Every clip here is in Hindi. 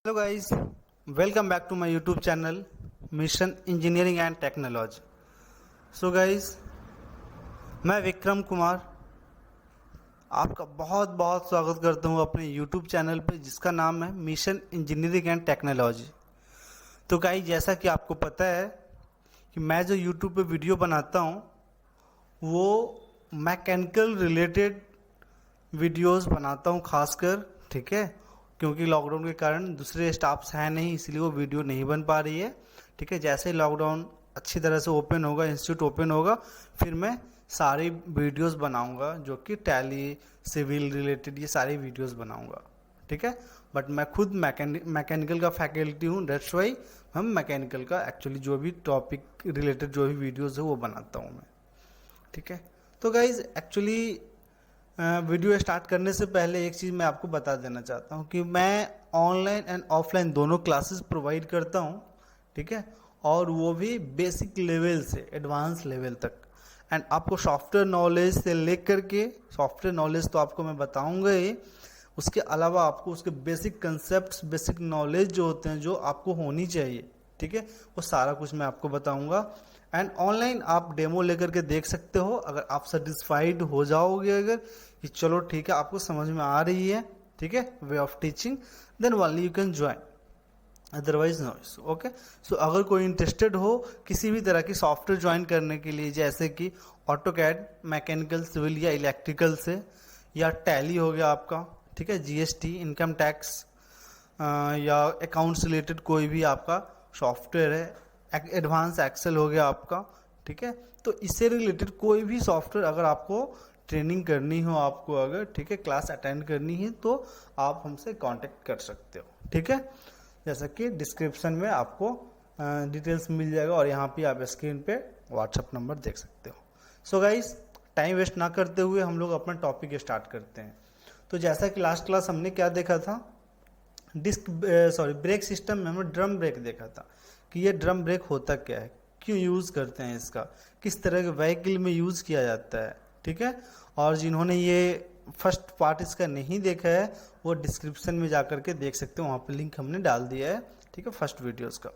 Hello guys, welcome back to my YouTube channel mission engineering and technology. So guys, मैं विक्रम कुमार आपका बहुत बहुत स्वागत करता हूं अपने यूट्यूब चैनल पे जिसका नाम है मिशन इंजीनियरिंग एंड टेक्नोलॉजी। तो गाइस, जैसा कि आपको पता है कि मैं जो यूट्यूब पे वीडियो बनाता हूं वो मैकेनिकल रिलेटेड वीडियोस बनाता हूं खासकर, ठीक है। क्योंकि लॉकडाउन के कारण दूसरे स्टाफ्स हैं नहीं, इसलिए वो वीडियो नहीं बन पा रही है, ठीक है। जैसे ही लॉकडाउन अच्छी तरह से ओपन होगा, इंस्टीट्यूट ओपन होगा, फिर मैं सारी वीडियोस बनाऊंगा जो कि टैली सिविल रिलेटेड ये सारी वीडियोस बनाऊंगा, ठीक है। बट मैं खुद मैकेनिकल का फैकल्टी हूँ, दैट्स वाई हम मैकेनिकल का एक्चुअली जो भी टॉपिक रिलेटेड जो भी वीडियोस है वो बनाता हूँ मैं, ठीक है। तो गाइज एक्चुअली वीडियो स्टार्ट करने से पहले एक चीज़ मैं आपको बता देना चाहता हूँ कि मैं ऑनलाइन एंड ऑफलाइन दोनों क्लासेस प्रोवाइड करता हूँ, ठीक है। और वो भी बेसिक लेवल से एडवांस लेवल तक। एंड आपको सॉफ्टवेयर नॉलेज से लेकर के, सॉफ्टवेयर नॉलेज तो आपको मैं बताऊँगा ही, उसके अलावा आपको उसके बेसिक कंसेप्ट, बेसिक नॉलेज जो होते हैं जो आपको होनी चाहिए, ठीक है, वो सारा कुछ मैं आपको बताऊंगा। एंड ऑनलाइन आप डेमो लेकर के देख सकते हो। अगर आप सेटिस्फाइड हो जाओगे, अगर कि चलो ठीक है आपको समझ में आ रही है, ठीक है, way of teaching, then only you can join, otherwise no issue. Okay, so अगर कोई इंटरेस्टेड हो किसी भी तरह की सॉफ्टवेयर ज्वाइन करने के लिए, जैसे कि ऑटोकैड, मैकेनिकल, सिविल या इलेक्ट्रिकल से, या टैली हो गया आपका, ठीक है, जीएसटी, इनकम टैक्स, या अकाउंट्स रिलेटेड कोई भी आपका सॉफ्टवेयर है, एडवांस एक्सेल हो गया आपका, ठीक है। तो इससे रिलेटेड कोई भी सॉफ्टवेयर अगर आपको ट्रेनिंग करनी हो, आपको अगर, ठीक है, क्लास अटेंड करनी है, तो आप हमसे कांटेक्ट कर सकते हो, ठीक है। जैसा कि डिस्क्रिप्शन में आपको डिटेल्स मिल जाएगा और यहाँ पे आप स्क्रीन पे व्हाट्सअप नंबर देख सकते हो। सो गाइस, टाइम वेस्ट ना करते हुए हम लोग अपना टॉपिक स्टार्ट करते हैं। तो जैसा कि लास्ट क्लास हमने क्या देखा था, ब्रेक सिस्टम में हमने ड्रम ब्रेक देखा था कि ये ड्रम ब्रेक होता क्या है, क्यों यूज़ करते हैं इसका, किस तरह के व्हीकल में यूज़ किया जाता है, ठीक है। और जिन्होंने ये फर्स्ट पार्ट इसका नहीं देखा है वो डिस्क्रिप्शन में जाकर के देख सकते हो, वहाँ पर लिंक हमने डाल दिया है, ठीक है, फर्स्ट वीडियोस का,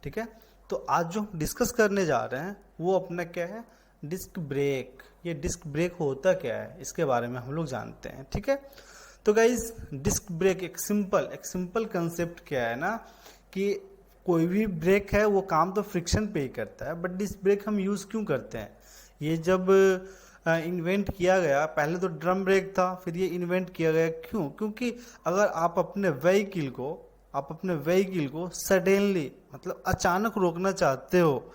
ठीक है। तो आज जो हम डिस्कस करने जा रहे हैं वो अपना क्या है, डिस्क ब्रेक। ये डिस्क ब्रेक होता क्या है इसके बारे में हम लोग जानते हैं, ठीक है। तो गाइज, डिस्क ब्रेक एक सिंपल कंसेप्ट क्या है ना, कि कोई भी ब्रेक है वो काम तो फ्रिक्शन पे ही करता है, बट डिस्क ब्रेक हम यूज़ क्यों करते हैं। ये जब इन्वेंट किया गया, पहले तो ड्रम ब्रेक था, फिर ये इन्वेंट किया गया, क्यों, क्योंकि अगर आप अपने व्हीकल को सडनली मतलब अचानक रोकना चाहते हो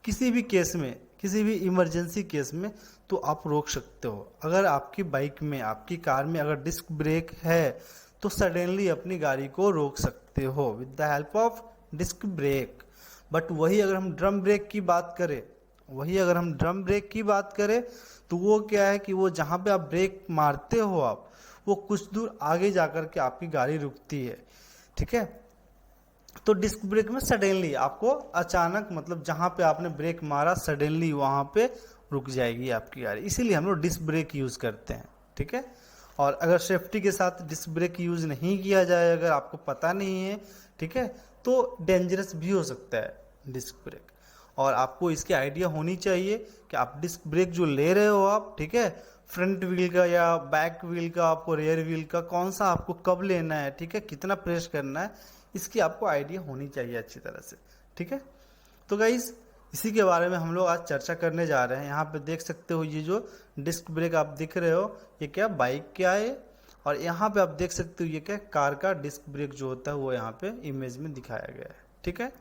किसी भी केस में, किसी भी इमरजेंसी केस में, तो आप रोक सकते हो। अगर आपकी बाइक में, आपकी कार में अगर डिस्क ब्रेक है तो सडनली अपनी गाड़ी को रोक सकते हो with the help of disc brake. But वही अगर हम ड्रम ब्रेक की बात करें, तो वो क्या है कि वो जहाँ पे आप ब्रेक मारते हो आप, वो कुछ दूर आगे जाकर के आपकी गाड़ी रुकती है, ठीक है। तो डिस्क ब्रेक में सडनली आपको अचानक, मतलब जहां पे आपने ब्रेक मारा सडनली वहां पे रुक जाएगी आपकी गाड़ी, इसीलिए हम लोग डिस्क ब्रेक यूज करते हैं, ठीक है। और अगर सेफ्टी के साथ डिस्क ब्रेक यूज नहीं किया जाए, अगर आपको पता नहीं है, ठीक है, तो डेंजरस भी हो सकता है डिस्क ब्रेक। और आपको इसकी आइडिया होनी चाहिए कि आप डिस्क ब्रेक जो ले रहे हो आप, ठीक है, फ्रंट व्हील का या बैक व्हील का, आपको रियर व्हील का, कौन सा आपको कब लेना है, ठीक है, कितना प्रेस करना है, इसकी आपको आइडिया होनी चाहिए अच्छी तरह से, ठीक है। तो गाइस, इसी के बारे में हम लोग आज चर्चा करने जा रहे हैं। यहाँ पे देख सकते हो ये जो डिस्क ब्रेक आप दिख रहे हो, ये क्या बाइक क्या है, और यहाँ पे आप देख सकते हो ये क्या कार का डिस्क ब्रेक जो होता है वो यहाँ पे इमेज में दिखाया गया है, ठीक है।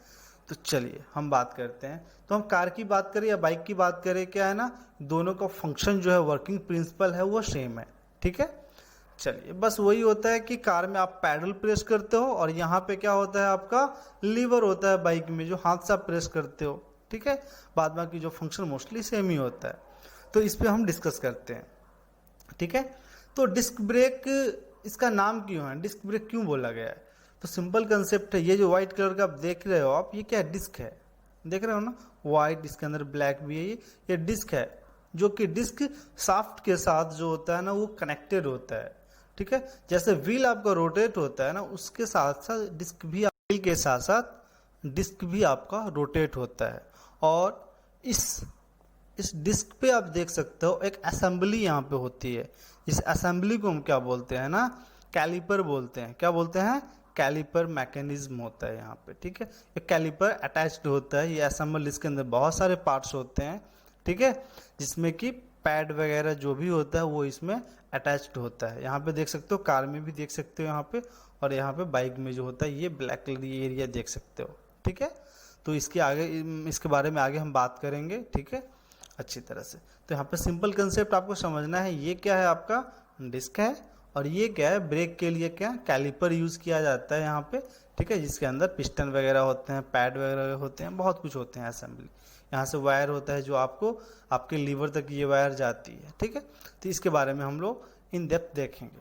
तो चलिए हम बात करते हैं। तो हम कार की बात करें या बाइक की बात करें, क्या है ना, दोनों का फंक्शन जो है, वर्किंग प्रिंसिपल है वो सेम है, ठीक है। चलिए, बस वही होता है कि कार में आप पैडल प्रेस करते हो और यहाँ पे क्या होता है, आपका लीवर होता है बाइक में जो हाथ से आप प्रेस करते हो, ठीक है। बाद बाकी जो फंक्शन मोस्टली सेम ही होता है। तो इस पे हम डिस्कस करते हैं, ठीक है। तो डिस्क ब्रेक, इसका नाम क्यों है, डिस्क ब्रेक क्यों बोला गया है, तो सिंपल कंसेप्ट है। ये जो व्हाइट कलर का आप देख रहे हो आप, ये क्या डिस्क है, देख रहे हो ना, व्हाइट, इसके अंदर ब्लैक भी है, ये डिस्क है, जो कि डिस्क शाफ्ट के साथ जो होता है ना वो कनेक्टेड होता है, ठीक है। जैसे व्हील आपका रोटेट होता है ना, उसके साथ साथ डिस्क भी, व्हील के साथ साथ डिस्क भी आपका रोटेट होता है। और इस डिस्क पे आप देख सकते हो एक असेंबली यहाँ पे होती है। इस असेंबली को हम क्या बोलते हैं ना, कैलिपर बोलते हैं। क्या बोलते हैं? कैलिपर मैकेनिज्म होता है यहाँ पे, ठीक है। एक कैलिपर अटैच्ड होता है, ये असेंबल, इसके अंदर बहुत सारे पार्ट्स होते हैं, ठीक है, जिसमें कि पैड वगैरह जो भी होता है वो इसमें अटैच्ड होता है। यहाँ पे देख सकते हो, कार में भी देख सकते हो यहाँ पे, और यहाँ पे बाइक में जो होता है ये ब्लैक कलर ये एरिया देख सकते हो, ठीक है। तो इसके बारे में आगे हम बात करेंगे, ठीक है, अच्छी तरह से। तो यहाँ पे सिंपल कंसेप्ट आपको समझना है, ये क्या है, आपका डिस्क है, और ये क्या है, ब्रेक के लिए क्या कैलिपर यूज़ किया जाता है यहाँ पे, ठीक है, जिसके अंदर पिस्टन वगैरह होते हैं, पैड वगैरह होते हैं, बहुत कुछ होते हैं असेंबली। यहाँ से वायर होता है जो आपको आपके लीवर तक ये वायर जाती है, ठीक है। तो इसके बारे में हम लोग इन डेप्थ देखेंगे।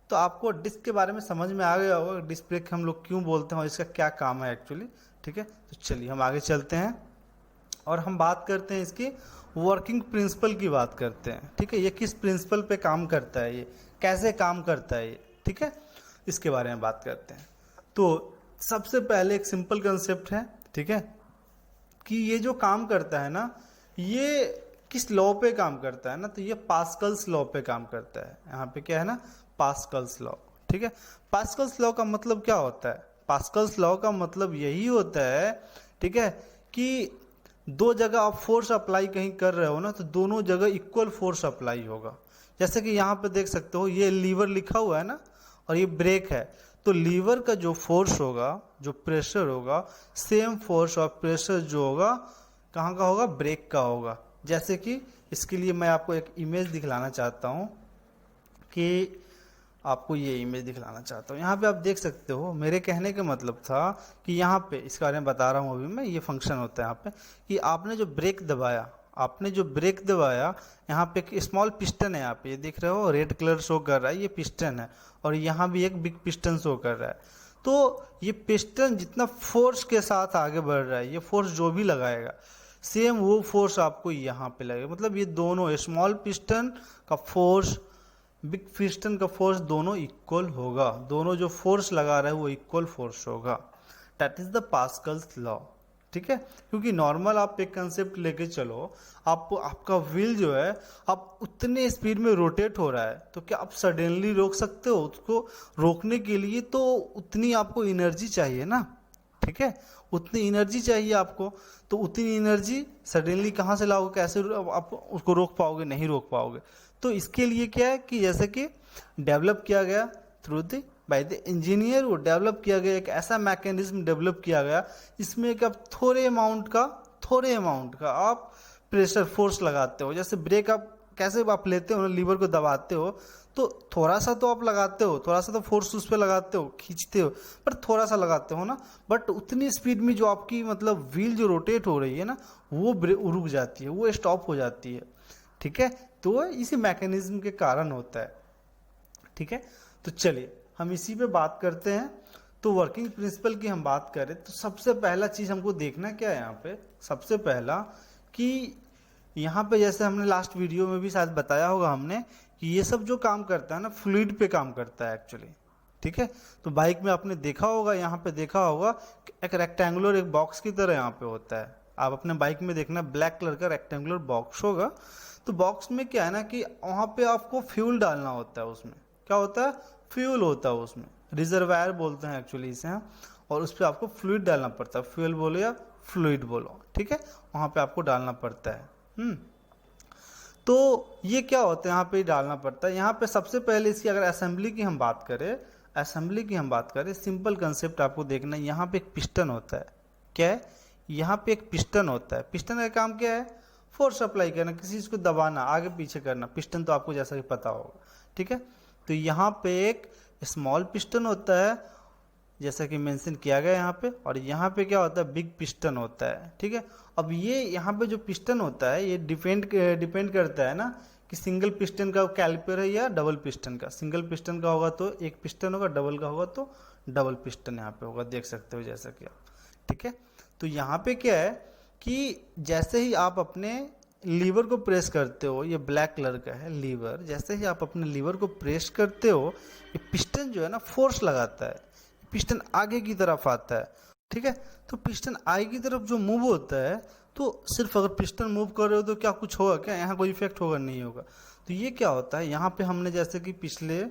तो आपको डिस्क के बारे में समझ में आ गया होगा, डिस्क ब्रेक हम लोग क्यों बोलते हैं और इसका क्या काम है एक्चुअली, ठीक है। तो चलिए हम आगे चलते हैं और हम बात करते हैं इसकी वर्किंग प्रिंसिपल की बात करते हैं, ठीक है। ये किस प्रिंसिपल पे काम करता है, ये कैसे काम करता है ये, ठीक है, इसके बारे में बात करते हैं। तो सबसे पहले एक सिंपल कंसेप्ट है, ठीक है, कि ये जो काम करता है ना, ये किस लॉ पे काम करता है ना, तो ये पास्कल्स लॉ पे काम करता है। यहाँ पे क्या है ना, पास्कल्स लॉ, ठीक है। पास्कल्स लॉ का मतलब क्या होता है? पास्कल्स लॉ का मतलब यही होता है, ठीक है, कि दो जगह आप फोर्स अप्लाई कहीं कर रहे हो ना, तो दोनों जगह इक्वल फोर्स अप्लाई होगा। जैसे कि यहाँ पे देख सकते हो, ये लीवर लिखा हुआ है ना, और ये ब्रेक है, तो लीवर का जो फोर्स होगा, जो प्रेशर होगा, सेम फोर्स और प्रेशर जो होगा कहाँ का होगा, ब्रेक का होगा। जैसे कि इसके लिए मैं आपको एक इमेज दिखलाना चाहता हूँ, कि आपको ये इमेज दिखलाना चाहता हूँ। यहाँ पे आप देख सकते हो, मेरे कहने का मतलब था कि यहाँ पे इसके बारे में बता रहा हूँ अभी मैं, ये फंक्शन होता है यहाँ पे, कि आपने जो ब्रेक दबाया, यहाँ पे एक स्मॉल पिस्टन है, यहाँ पे ये दिख रहे हो, रेड कलर शो कर रहा है, ये पिस्टन है, और यहाँ भी एक बिग पिस्टन शो कर रहा है। तो ये पिस्टन जितना फोर्स के साथ आगे बढ़ रहा है, ये फोर्स जो भी लगाएगा, सेम वो फोर्स आपको यहाँ पे लगेगा। मतलब ये दोनों स्मॉल पिस्टन का फोर्स, बिग पिस्टन का फोर्स दोनों इक्वल होगा, दोनों जो फोर्स लगा रहा है वो इक्वल फोर्स होगा। That is the Pascal's law, ठीक है। क्योंकि नॉर्मल आप एक कंसेप्ट लेके चलो, आपका व्हील जो है आप उतने स्पीड में रोटेट हो रहा है, तो क्या आप सडनली रोक सकते हो? उसको रोकने के लिए तो उतनी आपको एनर्जी चाहिए ना, ठीक है, उतनी एनर्जी चाहिए आपको। तो उतनी एनर्जी सडनली कहाँ से लाओगे, कैसे आप उसको रोक पाओगे? नहीं रोक पाओगे। तो इसके लिए क्या है कि जैसे कि डेवलप किया गया बाय द इंजीनियर, वो डेवलप किया गया, एक ऐसा मैकेनिज्म डेवलप किया गया जिसमें कि आप थोड़े अमाउंट का आप प्रेशर फोर्स लगाते हो। जैसे ब्रेक आप कैसे आप लेते हो ना, लीवर को दबाते हो, तो थोड़ा सा तो आप लगाते हो, थोड़ा सा तो फोर्स उस पर लगाते हो, खींचते हो, पर थोड़ा सा लगाते हो ना। बट उतनी स्पीड में जो आपकी मतलब व्हील जो रोटेट हो रही है ना, वो रुक जाती है, वो स्टॉप हो जाती है, ठीक है। तो इसी मैकेनिज्म के कारण होता है, ठीक है। तो चलिए हम इसी पे बात करते हैं। तो वर्किंग प्रिंसिपल की हम बात करें तो सबसे पहला चीज हमको देखना क्या है यहाँ पे, सबसे पहला कि यहाँ पे जैसे हमने लास्ट वीडियो में भी शायद बताया होगा हमने, कि ये सब जो काम करता है ना, फ्लूइड पे काम करता है एक्चुअली, ठीक है। तो बाइक में आपने देखा होगा, यहाँ पे देखा होगा एक रेक्टेंगुलर एक बॉक्स की तरह यहाँ पे होता है। आप अपने बाइक में देखना, ब्लैक कलर का रेक्टेंगुलर बॉक्स होगा। तो बॉक्स में क्या है ना, कि वहाँ पे आपको फ्यूल डालना होता है। उसमें क्या होता है, फ्यूल होता है उसमें, रिजर्वायर बोलते हैं एक्चुअली इसे, और उस पर आपको फ्लूइड डालना पड़ता है, फ्यूल बोलो या फ्लूइड बोलो, ठीक है, वहाँ पे आपको डालना पड़ता है। तो ये क्या होता है, यहाँ पे डालना पड़ता है। यहाँ पे सबसे पहले इसकी अगर असेंबली की हम बात करें, सिंपल कंसेप्ट आपको देखना है। यहाँ पे एक पिस्टन होता है, क्या है, यहाँ पे एक पिस्टन होता है। पिस्टन का काम क्या है, फोर्स अप्लाई करना, किसी चीज को दबाना, आगे पीछे करना। पिस्टन तो आपको जैसा कि पता होगा, ठीक है। तो यहाँ पे एक स्मॉल पिस्टन होता है, जैसा कि मेंशन किया गया यहाँ पे, और यहाँ पे क्या होता है, बिग पिस्टन होता है, ठीक है। अब ये यहाँ पे जो पिस्टन होता है, ये डिपेंड करता है ना कि सिंगल पिस्टन का कैलिपर है या डबल पिस्टन का। सिंगल पिस्टन का होगा तो एक पिस्टन होगा, डबल का होगा तो डबल पिस्टन यहाँ पे होगा, देख सकते हो जैसा कि आप, ठीक है। तो यहाँ पे क्या है कि जैसे ही आप अपने लीवर को प्रेस करते हो, ये ब्लैक कलर का है लीवर, जैसे ही आप अपने लीवर को प्रेस करते हो ये पिस्टन जो है ना फोर्स लगाता है, पिस्टन आगे की तरफ आता है। ठीक है, तो पिस्टन आगे की तरफ जो मूव होता है, तो सिर्फ अगर पिस्टन मूव कर रहे हो तो क्या कुछ होगा क्या? यहाँ कोई इफेक्ट होगा? नहीं होगा। तो ये क्या होता है, यहाँ पे हमने जैसे कि पिछले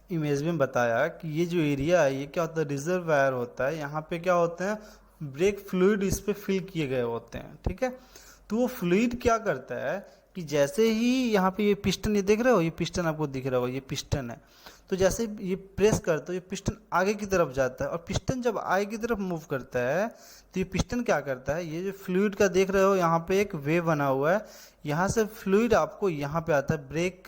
इमेज में बताया कि ये जो एरिया है ये क्या होता है, रिजर्वायर होता है। यहाँ पे क्या होते हैं, ब्रेक फ्लूइड इस पे फिल किए गए होते हैं। ठीक है, तो वो फ्लूइड क्या करता है कि जैसे ही यहाँ पे ये पिस्टन, ये देख रहे हो, ये पिस्टन आपको दिख रहा होगा, ये पिस्टन है। तो जैसे ये प्रेस करते हो ये पिस्टन आगे की तरफ जाता है, और पिस्टन जब आगे की तरफ मूव करता है तो ये पिस्टन क्या करता है, ये जो फ्लूइड का देख रहे हो यहाँ पे एक वेव बना हुआ है, यहाँ से फ्लूइड आपको यहाँ पे आता है, ब्रेक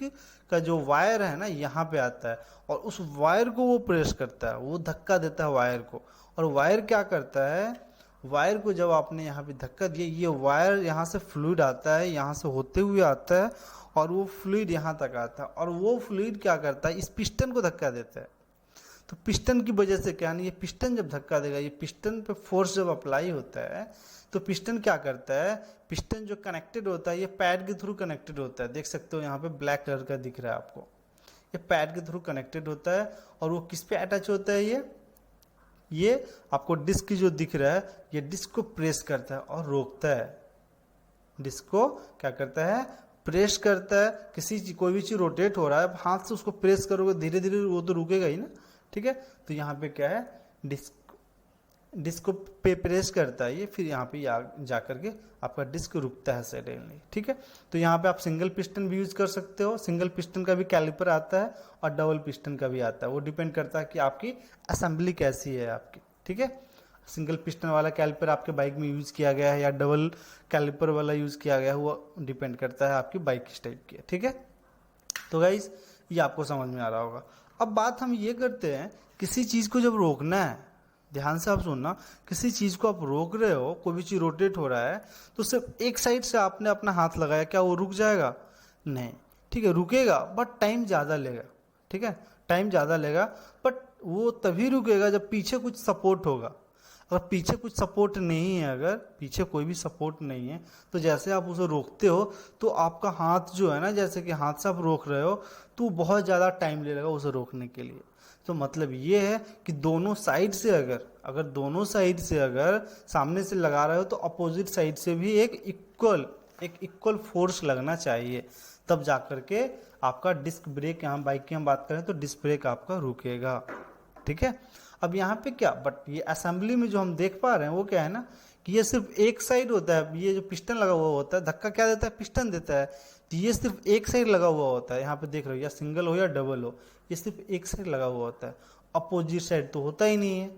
का जो वायर है ना यहाँ पे आता है, और उस वायर को वो प्रेस करता है, वो धक्का देता है वायर को। और वायर क्या करता है, वायर को जब आपने यहाँ पे धक्का दिया, ये वायर यहाँ से फ्लूइड आता है, यहाँ से होते हुए आता है, और वो फ्लूइड यहाँ तक आता है, और वो फ्लूइड क्या करता है, इस पिस्टन को धक्का देता है। तो पिस्टन की वजह से क्या नहीं, ये पिस्टन जब धक्का देगा, ये पिस्टन पे फोर्स जब अप्लाई होता है, तो पिस्टन क्या करता है, पिस्टन जो कनेक्टेड होता है ये पैड के थ्रू कनेक्टेड होता है। देख सकते हो यहाँ पे ब्लैक कलर का दिख रहा है आपको, ये पैड के थ्रू कनेक्टेड होता है। और वो किस पे अटैच होता है, ये आपको डिस्क जो दिख रहा है, ये डिस्क को प्रेस करता है और रोकता है। डिस्क को क्या करता है, प्रेस करता है। किसी चीज, कोई भी चीज रोटेट हो रहा है, हाथ से उसको प्रेस करोगे धीरे धीरे वो तो रुकेगा ही ना। ठीक है, तो यहाँ पे क्या है, डिस्क को पे प्रेस करता है ये, फिर यहाँ पे जा करके आपका डिस्क रुकता है सडनली। ठीक है, तो यहाँ पे आप सिंगल पिस्टन भी यूज कर सकते हो, सिंगल पिस्टन का भी कैलिपर आता है और डबल पिस्टन का भी आता है, वो डिपेंड करता है कि आपकी असेंबली कैसी है आपकी। ठीक है, सिंगल पिस्टन वाला कैलिपर आपके बाइक में यूज किया गया है या डबल कैलिपर वाला यूज किया गया है, वो डिपेंड करता है आपकी बाइक किस टाइप की है। ठीक है, तो गाइस ये आपको समझ में आ रहा होगा। अब बात हम ये करते हैं, किसी चीज को जब रोकना है, ध्यान से आप सुनना, किसी चीज को आप रोक रहे हो, कोई भी चीज रोटेट हो रहा है, तो सिर्फ एक साइड से आपने अपना हाथ लगाया, क्या वो रुक जाएगा? नहीं। ठीक है, रुकेगा बट टाइम ज्यादा लेगा। ठीक है, टाइम ज्यादा लेगा, बट वो तभी रुकेगा जब पीछे कुछ सपोर्ट होगा। अगर पीछे कुछ सपोर्ट नहीं है, अगर पीछे कोई भी सपोर्ट नहीं है, तो जैसे आप उसे रोकते हो तो आपका हाथ जो है ना, जैसे कि हाथ से आप रोक रहे हो, तो बहुत ज़्यादा टाइम लेगा उसे रोकने के लिए। तो मतलब ये है कि दोनों साइड से अगर दोनों साइड से अगर सामने से लगा रहे हो, तो अपोजिट साइड से भी एक इक्वल फोर्स लगना चाहिए, तब जा करके आपका डिस्क ब्रेक, यहाँ बाइक की हम बात करें तो डिस्क ब्रेक आपका रुकेगा। ठीक है, अब यहाँ पे क्या, बट ये असेंबली में जो हम देख पा रहे हैं वो क्या है ना, कि ये सिर्फ एक साइड होता है, ये जो पिस्टन लगा हुआ होता है, धक्का क्या देता है, पिस्टन देता है, तो ये सिर्फ एक साइड लगा हुआ होता है। यहाँ पे देख रहे हो, या सिंगल हो या डबल हो, ये सिर्फ एक साइड लगा हुआ होता है, अपोजिट साइड तो होता ही नहीं है।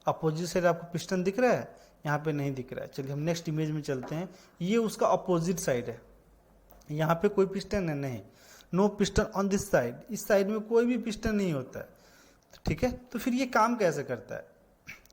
अपोजिट साइड आपको पिस्टन दिख रहा है, यहाँ पे नहीं दिख रहा है। चलिए हम नेक्स्ट इमेज में चलते हैं, ये उसका अपोजिट साइड है, यहाँ पे कोई पिस्टन है नहीं, no piston on this side, इस साइड में कोई भी पिस्टन नहीं होता है। ठीक है, तो फिर ये काम कैसे करता है?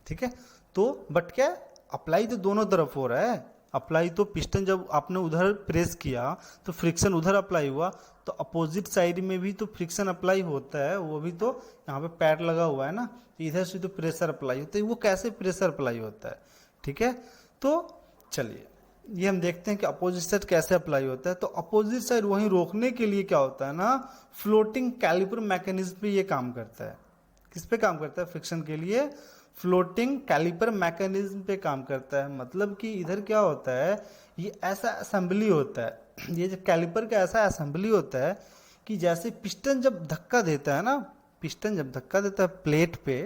ठीक है, तो बट क्या, अप्लाई तो दोनों तरफ हो रहा है। अप्लाई तो पिस्टन जब आपने उधर प्रेस किया तो फ्रिक्शन उधर अप्लाई हुआ, तो अपोजिट साइड में भी तो फ्रिक्शन अप्लाई होता है, वो भी तो यहाँ पे पैड लगा हुआ है ना, तो इधर से तो प्रेशर अप्लाई होता है। वो कैसे प्रेशर अप्लाई होता है? ठीक है, तो चलिए ये हम देखते हैं कि अपोजिट साइड कैसे अप्लाई होता है। तो अपोजिट साइड वहीं रोकने के लिए क्या होता है ना, फ्लोटिंग कैलिपर मैकेनिज्म पे ये काम करता है। किस पे काम करता है? फ्रिक्शन के लिए फ्लोटिंग कैलिपर मैकेनिज्म पे काम करता है। मतलब कि इधर क्या होता है, ये ऐसा असेंबली होता है, ये जो कैलिपर का ऐसा असेंबली होता है कि जैसे पिस्टन जब धक्का देता है ना, पिस्टन जब धक्का देता है प्लेट पे,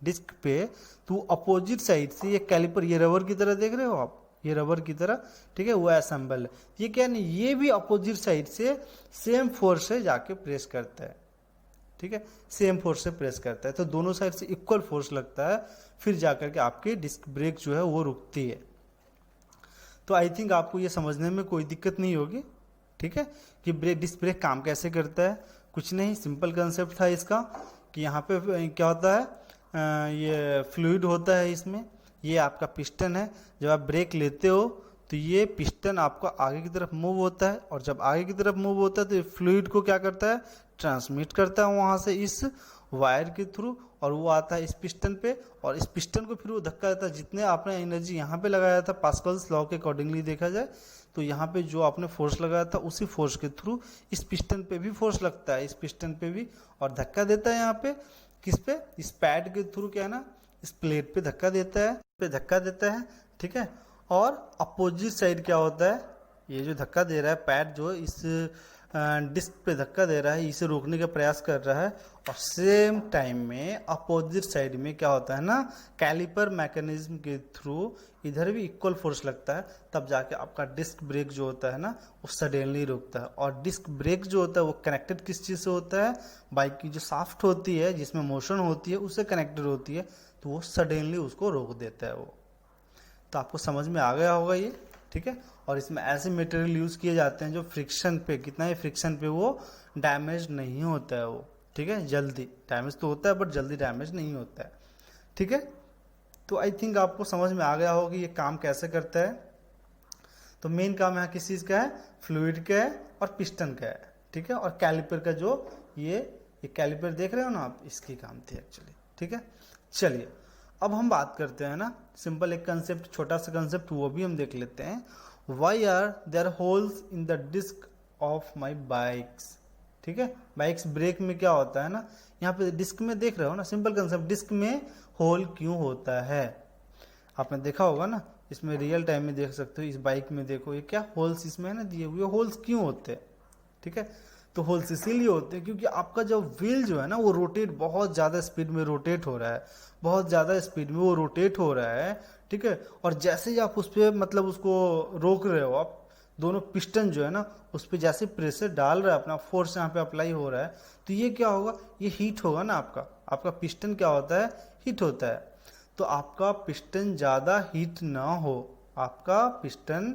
डिस्क पे, तो अपोजिट साइड से ये कैलिपर, ये रबर की तरह देख रहे हो आप, ये रबर की तरह, ठीक है, वो असेंबल है। ये क्या नहीं, ये भी अपोजिट साइड से सेम फोर्स से जाके प्रेस करता है। ठीक है, सेम फोर्स से प्रेस करता है, तो दोनों साइड से इक्वल फोर्स लगता है, फिर जाकर के आपकी डिस्क ब्रेक जो है वो रुकती है। तो आई थिंक आपको ये समझने में कोई दिक्कत नहीं होगी। ठीक है, कि डिस्क ब्रेक काम कैसे करता है। कुछ नहीं, सिंपल कंसेप्ट था इसका, कि यहाँ पे क्या होता है, ये फ्लूइड होता है इसमें, ये आपका पिस्टन है। जब आप ब्रेक लेते हो तो ये पिस्टन आपका आगे की तरफ मूव होता है, और जब आगे की तरफ मूव होता है तो फ्लूइड को क्या करता है, ट्रांसमिट करता है वहाँ से इस वायर के थ्रू, और वो आता है इस पिस्टन पे, और इस पिस्टन को फिर वो धक्का देता है। जितने आपने एनर्जी यहाँ पे लगाया था पास्कल्स लॉ के अकॉर्डिंगली देखा जाए तो यहाँ पे जो आपने फोर्स लगाया था उसी फोर्स के थ्रू इस पिस्टन पे भी फोर्स लगता है, इस पिस्टन पे भी, और धक्का देता है यहाँ पे किस पे, इस पैड के थ्रू क्या है ना, इस प्लेट पे धक्का देता है, ठीक है। और अपोजिट साइड क्या होता है, ये जो धक्का दे रहा है पैड जो इस डिस्क पे धक्का दे रहा है, इसे रोकने का प्रयास कर रहा है, और सेम टाइम में अपोजिट साइड में क्या होता है ना, कैलिपर मैकेनिज्म के थ्रू इधर भी इक्वल फोर्स लगता है, तब जाके आपका डिस्क ब्रेक जो होता है ना वो सडनली रुकता है। और डिस्क ब्रेक जो होता है वो कनेक्टेड किस चीज़ से होता है, बाइक की जो शाफ्ट होती है जिसमें मोशन होती है उससे कनेक्टेड होती है, तो वो सडनली उसको रोक देता है वो। तो आपको समझ में आ गया होगा ये, ठीक है। और इसमें ऐसे मटेरियल यूज़ किए जाते हैं जो फ्रिक्शन पे, कितना ही फ्रिक्शन पे वो डैमेज नहीं होता है वो, ठीक है। जल्दी डैमेज तो होता है बट जल्दी डैमेज नहीं होता है, ठीक है। तो आई थिंक आपको समझ में आ गया होगा कि ये काम कैसे करता है। तो मेन काम यहाँ किस चीज़ का है, फ्लूइड का है और पिस्टन का है, ठीक है। और कैलिपर का जो ये कैलिपर देख रहे हो ना आप, इसकी काम थी एक्चुअली, ठीक है। चलिए अब हम बात करते हैं ना, सिंपल एक कंसेप्ट, छोटा सा कंसेप्ट वो भी हम देख लेते हैं। Why are there holes in the disc of my bikes, ठीक है। बाइक्स ब्रेक में क्या होता है ना, यहाँ पे डिस्क में देख रहे हो ना, सिंपल कंसेप्ट, डिस्क में होल क्यों होता है, आपने देखा होगा ना, इसमें रियल टाइम में देख सकते हो, इस बाइक में देखो ये क्या होल्स इसमें है ना दिए हुए, होल्स क्यों होते हैं, ठीक है। तो होल्स इसीलिए होते हैं क्योंकि आपका जो व्हील जो है ना वो रोटेट, बहुत ज़्यादा स्पीड में रोटेट हो रहा है, बहुत ज़्यादा स्पीड में वो रोटेट हो रहा है, ठीक है। और जैसे ही आप उस पर मतलब उसको रोक रहे हो, आप दोनों पिस्टन जो है ना उस पर जैसे प्रेशर डाल रहा है, अपना फोर्स यहाँ पे अप्लाई हो रहा है, तो ये क्या होगा, ये हीट होगा ना, आपका पिस्टन क्या होता है, हीट होता है। तो आपका पिस्टन ज़्यादा हीट ना हो, आपका पिस्टन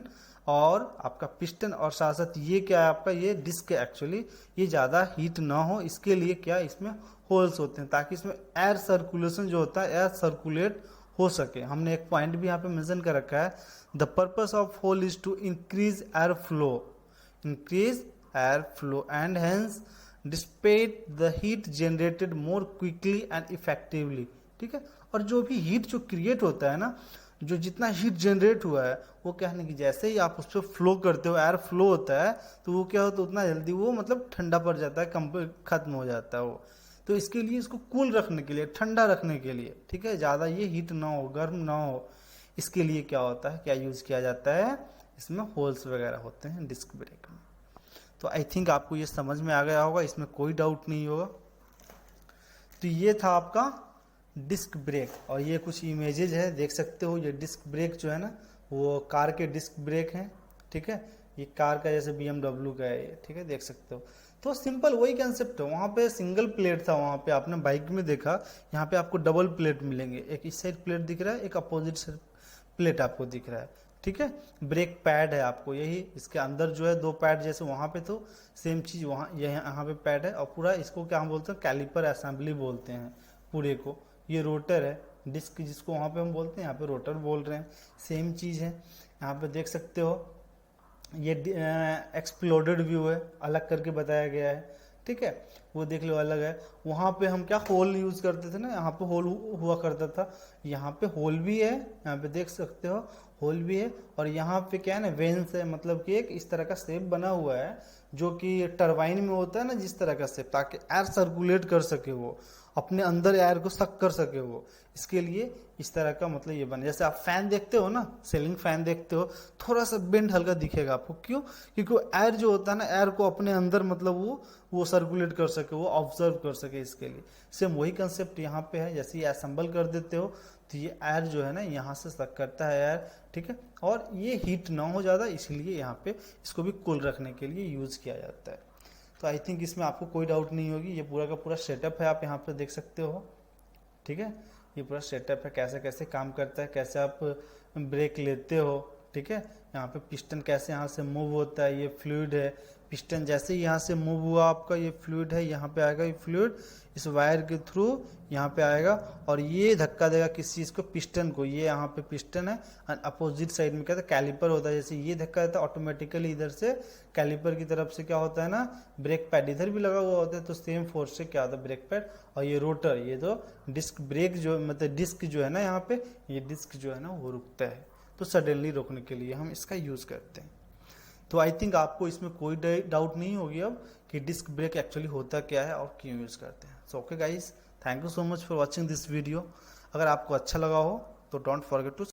और साथ साथ ये क्या है आपका, ये डिस्क है एक्चुअली, ये ज़्यादा हीट ना हो, इसके लिए क्या इसमें होल्स होते हैं, ताकि इसमें एयर सर्कुलेशन जो होता है, एयर सर्कुलेट हो सके। हमने एक पॉइंट भी यहाँ पे मेंशन कर रखा है, the purpose of hole is to increase air flow and hence dissipate the heat generated more quickly and effectively, ठीक है। और जो भी हीट जो क्रिएट होता है ना, जो जितना हीट जनरेट हुआ है वो क्या है कि जैसे ही आप उस पर फ्लो करते हो, एयर फ्लो होता है, तो वो क्या होता है उतना जल्दी वो मतलब ठंडा पड़ जाता है, खत्म हो जाता है वो। तो इसके लिए इसको कूल रखने के लिए, ठंडा रखने के लिए, ठीक है, ज़्यादा ये हीट ना हो, गर्म ना हो, इसके लिए क्या होता है, क्या यूज़ किया जाता है, इसमें होल्स वगैरह होते हैं डिस्क ब्रेक में। तो आई थिंक आपको ये समझ में आ गया होगा, इसमें कोई डाउट नहीं होगा। तो ये था आपका डिस्क ब्रेक, और ये कुछ इमेजेज है, देख सकते हो, ये डिस्क ब्रेक जो है ना वो कार के डिस्क ब्रेक हैं, ठीक है। ये कार का जैसे BMW का है ये, ठीक है, देख सकते हो। तो सिंपल वही कंसेप्ट है, वहाँ पे सिंगल प्लेट था, वहाँ पे आपने बाइक में देखा, यहाँ पे आपको डबल प्लेट मिलेंगे, एक इस साइड प्लेट दिख रहा है, एक अपोजिट साइड प्लेट आपको दिख रहा है, ठीक है। ब्रेक पैड है आपको, यही इसके अंदर जो है दो पैड, जैसे वहाँ पे तो सेम चीज़ वहाँ यहाँ पे पैड है, और पूरा इसको क्या हम बोलते हैं, कैलिपर असेंबली बोलते हैं पूरे को। ये रोटर है, डिस्क जिसको वहाँ पे हम बोलते हैं, यहाँ पे रोटर बोल रहे हैं, सेम चीज़ है। यहाँ पे देख सकते हो ये एक्सप्लोडेड व्यू है, अलग करके बताया गया है, ठीक है, वो देख लो अलग है। वहाँ पे हम क्या होल यूज़ करते थे ना, यहाँ पे होल हुआ करता था, यहाँ पे होल भी है, यहाँ पे देख सकते हो होल भी है, और यहाँ पे क्या है ना वेंस है, मतलब कि एक इस तरह का शेप बना हुआ है जो कि टरबाइन में होता है ना जिस तरह का शेप, ताकि एयर सर्कुलेट कर सके, वो अपने अंदर एयर को सक कर सके वो, इसके लिए इस तरह का मतलब ये बना। जैसे आप फैन देखते हो ना, सीलिंग फैन देखते हो, थोड़ा सा बेंड हल्का दिखेगा आपको, क्यों, क्योंकि एयर जो होता है ना, एयर को अपने अंदर मतलब वो सर्कुलेट कर सके, वो ऑब्जर्व कर सके, इसके लिए सेम वही कंसेप्ट यहाँ पे है। जैसे ये असेंबल कर देते हो तो ये एयर जो है ना यहाँ से सक करता है एयर, ठीक है, और ये हीट ना हो ज़्यादा, इसलिए यहाँ पे इसको भी कूल रखने के लिए यूज़ किया जाता है। तो आई थिंक इसमें आपको कोई डाउट नहीं होगी, ये पूरा का पूरा सेटअप है, आप यहाँ पे देख सकते हो, ठीक है। ये पूरा सेटअप है, कैसे कैसे काम करता है, कैसे आप ब्रेक लेते हो, ठीक है। यहाँ पे पिस्टन कैसे यहाँ से मूव होता है, ये फ्लूइड है, पिस्टन जैसे ही यहाँ से मूव हुआ आपका ये फ्लूइड है, यहाँ पे आएगा ये फ्लूइड इस वायर के थ्रू यहाँ पे आएगा और ये धक्का देगा किस चीज़ को, पिस्टन को। ये यहाँ पे पिस्टन है एंड अपोजिट साइड में क्या था कैलिपर होता है, जैसे ये धक्का देता है ऑटोमेटिकली इधर से कैलिपर की तरफ से क्या होता है ना ब्रेक पैड इधर भी लगा हुआ होता है, तो सेम फोर्स से क्या होता है ब्रेक पैड और ये रोटर, ये तो डिस्क ब्रेक जो मतलब डिस्क जो है ना यहाँ पे ये डिस्क जो है ना वो रुकता है, तो सडनली रोकने के लिए हम इसका यूज़ करते हैं। तो आई थिंक आपको इसमें कोई डाउट नहीं होगी अब कि डिस्क ब्रेक एक्चुअली होता क्या है और क्यों यूज़ करते हैं। So okay guys, thank you so much for watching this video. अगर आपको अच्छा लगा हो तो डोंट फॉरगेट टू